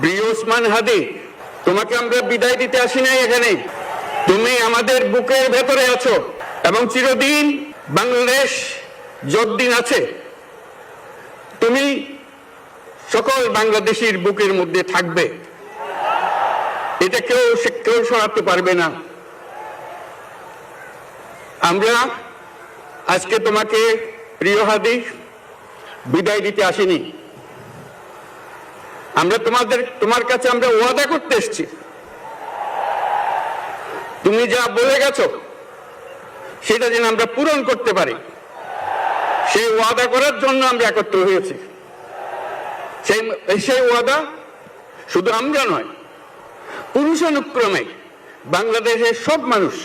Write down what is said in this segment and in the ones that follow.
প্রিয় ওসমান হাদি, তোমাকে আমরা বিদায় দিতে আসি নাই এখানে। তুমি আমাদের বুকের ভেতরে আছো এবং চিরদিন বাংলাদেশ যতদিন আছে তুমি সকল বাংলাদেশির বুকের মধ্যে থাকবে। এটা কেউ সরাতে পারবে না। আমরা আজকে তোমাকে প্রিয় হাদি বিদায় দিতে আসিনি। আমরা তোমার কাছে আমরা ওয়াদা করতে এসেছি। তুমি যা বলে গেছো সেটা যেন আমরা পূরণ করতে পারি, সেই ওয়াদা করার জন্য আমরা একত্র হয়েছি। সেই ওয়াদা শুধু আমরা নয়, পুরুষানুক্রমে বাংলাদেশের সব মানুষ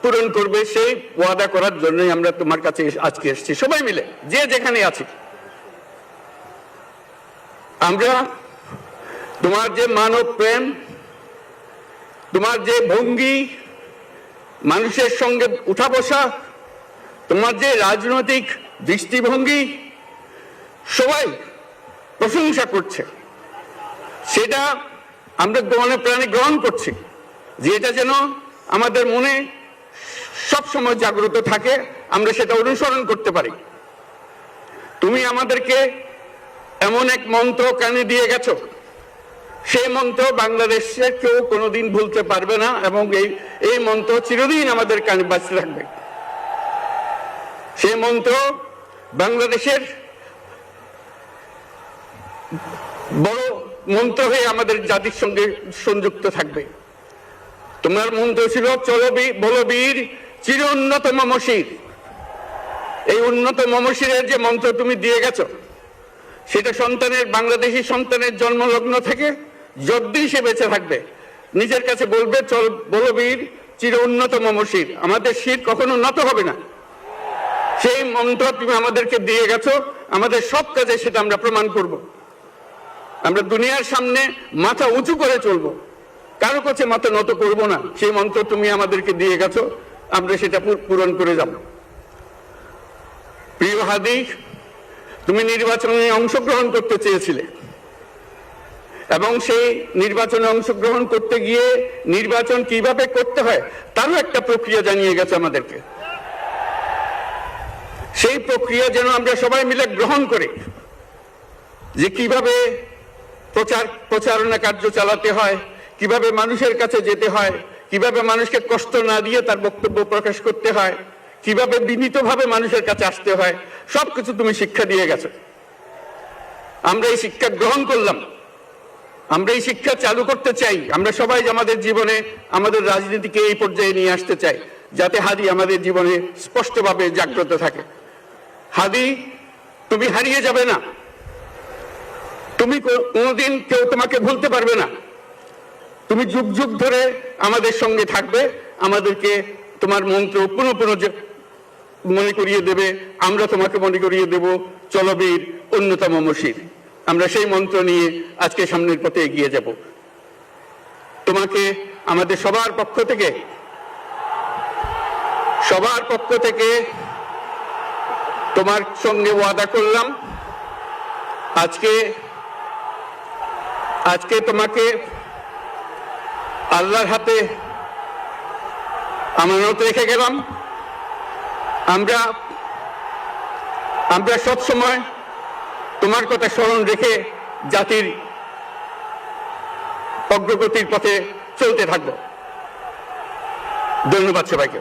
পূরণ করবে। সেই ওয়াদা করার জন্যই আমরা তোমার কাছে আজকে এসেছি, সবাই মিলে যে যেখানে আছি। আমরা তোমার যে মানব প্রেম, তোমার যে ভঙ্গি, মানুষের সঙ্গে উঠা বসা, তোমার যে রাজনৈতিক দৃষ্টিভঙ্গি, সবাই প্রশংসা করছে। সেটা আমরা মনে প্রাণে গ্রহণ করছি, যে এটা যেন আমাদের মনে সব সময় জাগ্রত থাকে, আমরা সেটা অনুসরণ করতে পারি। তুমি আমাদেরকে এমন এক মন্ত্র কানে দিয়ে গেছো, সেই মন্ত্র বাংলাদেশের কেউ কোনোদিন ভুলতে পারবে না এবং এই মন্ত্র চিরদিন আমাদের কানে বাঁচতে থাকবে। সেই মন্ত্র বাংলাদেশের বড় মন্ত্র হয়ে আমাদের জাতির সঙ্গে সংযুক্ত থাকবে। তোমার মন্ত্র ছিল চলো বলো বীর চির উন্নত মমশির। এই উন্নত মমশিরের যে মন্ত্র তুমি দিয়ে গেছো, সেটা বাংলাদেশি সন্তানের জন্মলগ্ন থেকে যতদিন সে বেঁচে থাকবে নিজের কাছে বলবে চল বলো বীর চির উন্নত মমশির, আমাদের শির কখনো নত হবে না। সেই মন্ত্র তুমি আমাদেরকে দিয়ে গেছো, আমাদের সব কাজে সেটা আমরা প্রমাণ করব। আমরা দুনিয়ার সামনে মাথা উঁচু করে চলবো, কারো কাছে মাথা নত করব না। সেই মন্ত্র তুমি আমাদেরকে দিয়ে গেছো, আমরা সেটা পূরণ করে যাব। প্রিয় হাদি, তুমি নির্বাচনে অংশগ্রহণ করতে চেয়েছিলে এবং সেই নির্বাচনে অংশগ্রহণ করতে গিয়ে নির্বাচন কিভাবে করতে হয় তারও একটা প্রক্রিয়া জানিয়ে গেছে আমাদেরকে। সেই প্রক্রিয়া যেন আমরা সবাই মিলে গ্রহণ করি, যে কিভাবে প্রচারণা কার্য চালাতে হয়, কিভাবে মানুষের কাছে যেতে হয়, কিভাবে মানুষকে কষ্ট না দিয়ে তার বক্তব্য প্রকাশ করতে হয়, কিভাবে বিনীতভাবে মানুষের কাছে আসতে হয়, সবকিছু তুমি শিক্ষা দিয়ে গেছো। আমরা এই শিক্ষা গ্রহণ করলাম, আমরা এই শিক্ষা চালু করতে চাই। আমরা সবাই আমাদের জীবনে আমাদের রাজনীতিকে এই পর্যায়ে নিয়ে আসতে চাই, যাতে হাদি আমাদের জীবনে স্পষ্টভাবে জাগ্রত থাকে। হাদি, তুমি হারিয়ে যাবে না, তুমি কোনোদিন কেউ তোমাকে ভুলতে পারবে না। তুমি যুগ যুগ ধরে আমাদের সঙ্গে থাকবে, আমাদেরকে তোমার মন্ত্র পুনঃ পুনঃ মনে করিয়ে দেবে, আমরা তোমাকে মনে করিয়ে দেব চলো বীর অন্যতম মমশির। আমরা সেই মন্ত্র নিয়ে আজকে সামনের পথে এগিয়ে যাব। তোমাকে আমাদের সবার পক্ষ থেকে তোমার সঙ্গে ওয়াদা করলাম, আজকে তোমাকে আল্লাহর হাতে আমানত রেখে গেলাম। আমরা সব সময় তোমার কথা স্মরণ রেখে জাতির অগ্রগতির পথে চলতে থাকব। ধন্যবাদ সবাইকে।